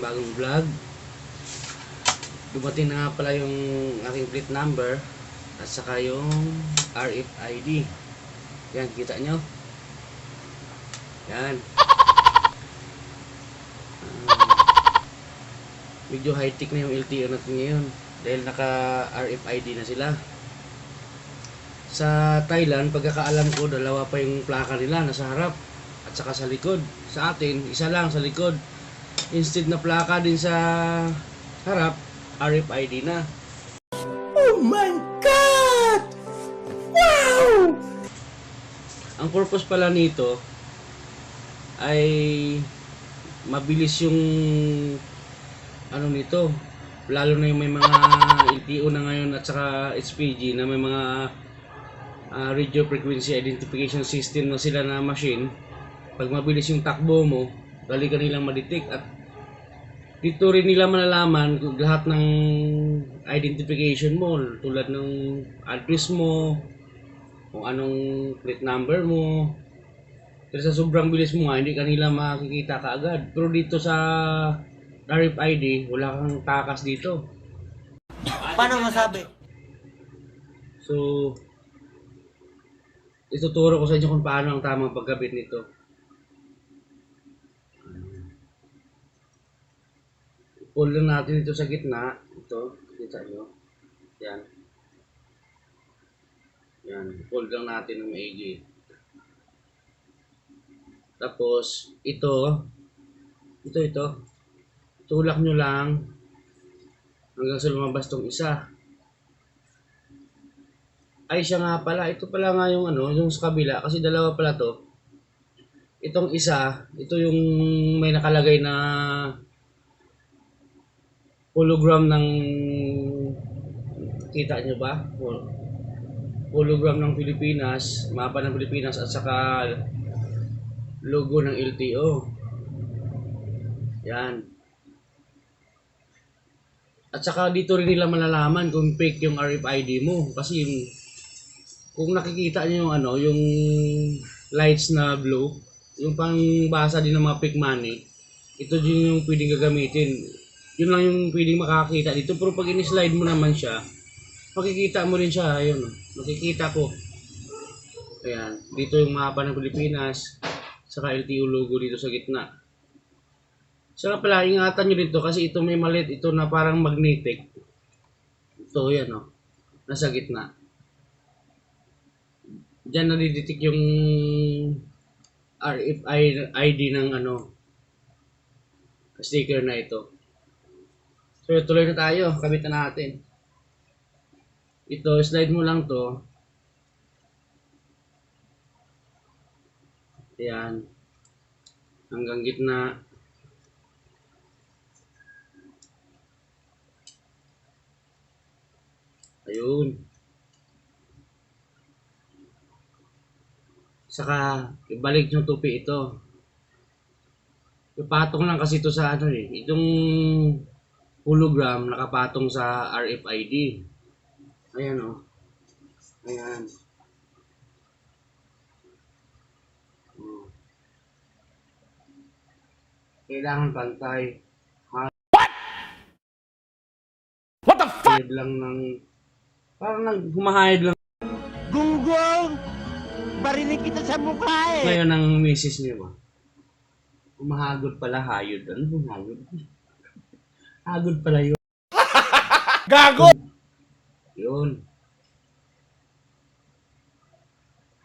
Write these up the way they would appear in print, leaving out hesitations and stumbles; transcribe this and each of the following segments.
bagong vlog. Dumating na nga pala yung aking plate number at saka yung RFID. Yan, kita nyo? Yan. Medyo high-tech na yung LTO natin ngayon dahil naka RFID na sila. Sa Thailand, pagkakaalam ko, dalawa pa yung plaka nila, nasa harap at saka sa likod. Sa atin, isa lang sa likod. Instead na plaka din sa harap, RFID na. Oh my God! Wow! Ang purpose pala nito ay mabilis yung ano nito, lalo na yung may mga LTO na ngayon at saka HPG na may mga radio frequency identification system na sila na machine. Pag mabilis yung takbo mo, dali ka nilang ma-detect at dito rin nila malalaman kung lahat ng identification mo, tulad ng address mo, kung anong plate number mo. Kasi sa sobrang bilis mo nga, hindi ka nila makikita kaagad. Pero dito sa RFID, wala kang takas dito. Paano masabi? So, ituturo ko sa inyo kung paano ang tamang pagkabit nito. Pull lang natin ito sa gitna. Ito, kita nyo. Yan. Yan, pull lang natin ng maigi. Tapos, ito. Tulak nyo lang hanggang sa lumabas tong isa. Ay, siya nga pala. Ito pala nga yung yung sa kabila. Kasi dalawa pala to. Itong isa, ito yung may nakalagay na hologram ng, kita nyo ba? Hologram ng Pilipinas, mapa ng Pilipinas at saka logo ng LTO. Yan. At saka dito rin nila malalaman kung fake yung RFID mo kasi kung nakikita niyo yung yung lights na blue, yung pangbasa din ng mga fake money, ito din yung pwedeng gagamitin. Yun lang yung pwedeng makakita dito. Pero pag in-slide mo naman siya, makikita mo rin siya. Ayun, makikita ko. Ayan, dito yung mapa ng Pilipinas, saka LTO logo dito sa gitna. Saka pala, ingatan nyo dito kasi ito may maliit. Ito na parang magnetic. Ito, yan nasa gitna. Diyan nadidetek yung RFID ng sticker na ito. So, tuloy na tayo. Kabit na natin. Ito, slide mo lang to. Ayan. Hanggang gitna. Ayun. Saka, ibalik yung tupi ito. Ipatong lang kasi ito sa itong hologram nakapatong sa RFID. Ayan Ayan. Kailangan pantay. What the fuck? Hide lang ng parang humahide lang Gunggong! Barinig kita sa mukha eh! ngayon ng misis niyo ba? Humahagod pala, hayod. Ano humahagod? Hagod pala yun. Gago! Yun.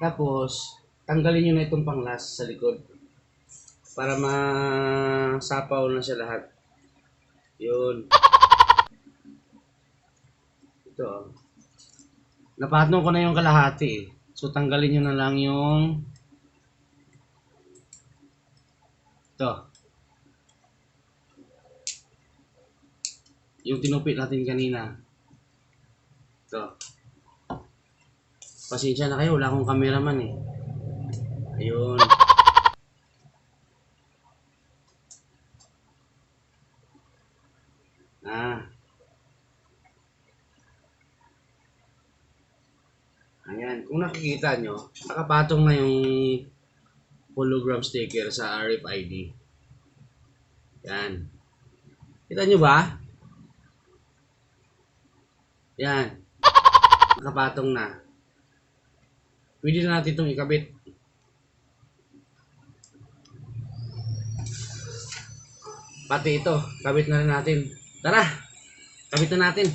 Tapos, tanggalin nyo na itong panglas sa likod. Para masapaw na siya lahat. Yun. Ito. Napatong ko na yung kalahati. So, tanggalin nyo na lang yung ito. Yung tinupit natin kanina. Ito. Pasensya na kayo, wala akong cameraman eh. Ayun. Ayan. Kung nakikita nyo, nakapatong na yung hologram sticker sa RFID. Yan. Kita nyo ba? Yan. Nakapatong na. Pwede na natin itong ikabit. Pati ito, kabit na rin natin. Tara! Kabit na natin.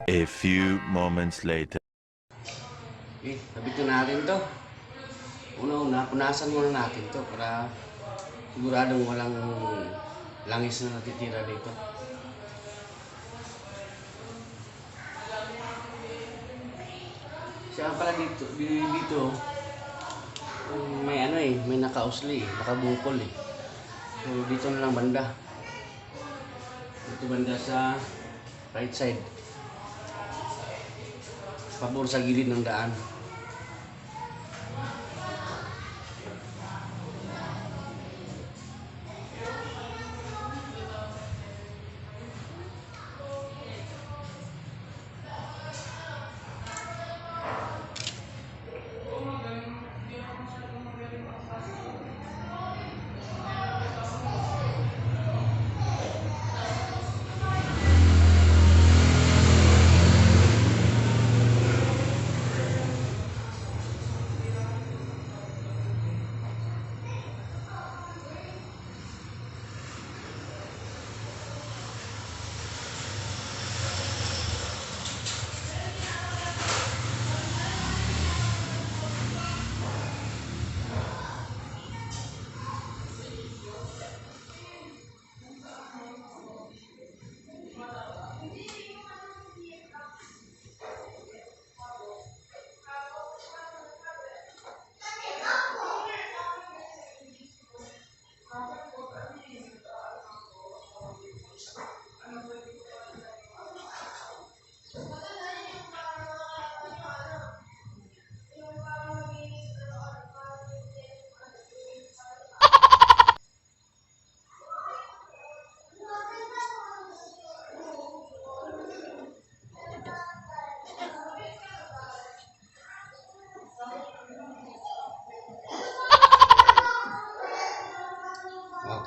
A few moments later. Okay, kabit na natin to. Una-una, punasan muna natin to para siguradong walang langis na natitira dito. Siya pala dito may ano may nakausli nakabungkol So dito na lang banda. Dito banda sa right side. Pabor sa gilid ng daan.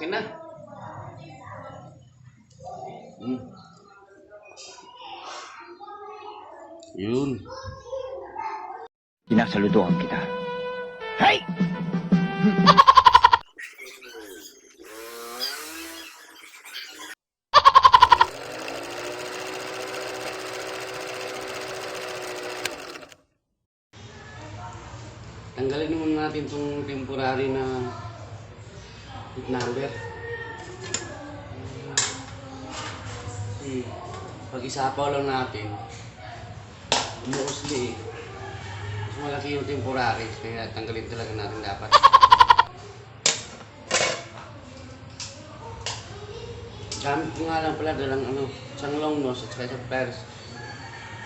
Okay na. Yun. Sinasaludoan kita. Hey! Tanggalin muna natin itong temporary na heat number. Pag isapaw lang natin, umuusli mas malaki yung temporary, kaya tanggalin talaga natin dapat. Gamit ko nga lang pala dalang isang long nose at saka isang pliers.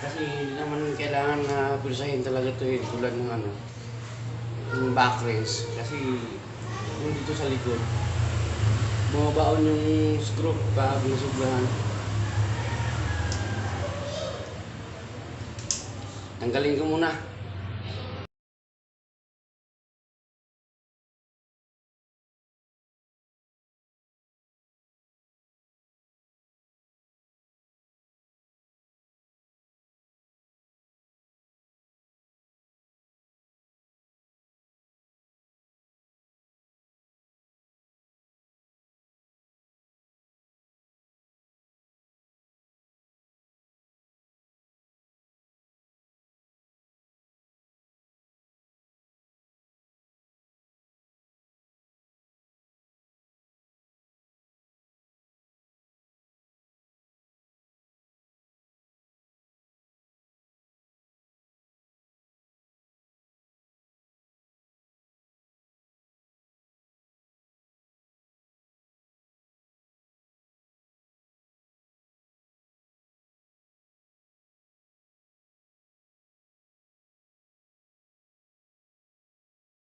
Kasi hindi naman kailangan na pulsahin talaga ito tulad ng yung back race. Kasi yung dito sa likod, bumabaon yung screw pag nasubrahan. Tanggalin ko muna.